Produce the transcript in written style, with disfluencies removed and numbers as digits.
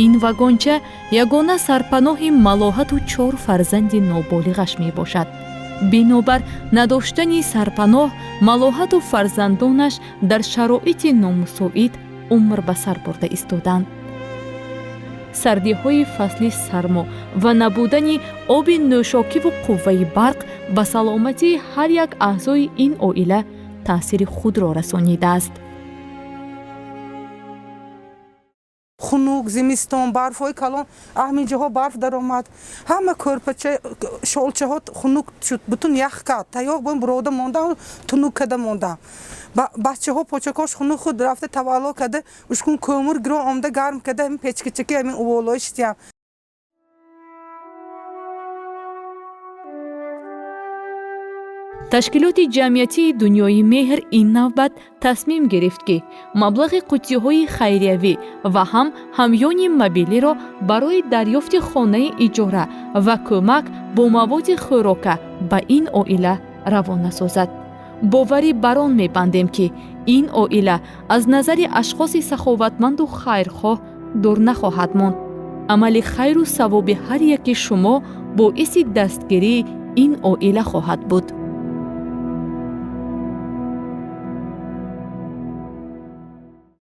ин вагонча ягона сарпаноҳи малоҳату 4 фарзанди ноболиғаш мебошад. бинобар надоштани сарпаноҳ малоҳату фарзандонаш дар шароити номусоид умр ба сар бурда истоданд. сардиҳои фасли сармо ва набудани оби нӯшокиву қувваи барқ ба саломатии ҳар як аъзои ин оила таъсири худро расонидааст. хунук, зимистон, барфҳои калон, аҳмин ҷоҳо барф даромад. Ҳама кӯрпача, шолчаҳо хунук шуд, бутун ях кард. Таёқ бон бурода мондам, тунук када мондам. бачаҳо почакош хунук худ рафта тавалло када, ушкун кӯмур гирон омда гарм када, ҳамин печкачаки ҳамин уволои шитям. ташкилоти ҷамъиятии дунёи меҳр ин навбат тасмим гирифт ки маблағи қуттиҳои хайриявӣ ва ҳам ҳамёни мобилиро барои дарёфти хонаи иҷора ва кӯмак бо маводи хӯрока ба ин оила равона созад. боварӣ бар он мебандем ки ин оила аз назари ашхоси саховатманду хайрхоҳ дур нахоҳад монд. амали хайру савоби ҳар яки шумо боиси дастгирии ин оила хоҳад буд.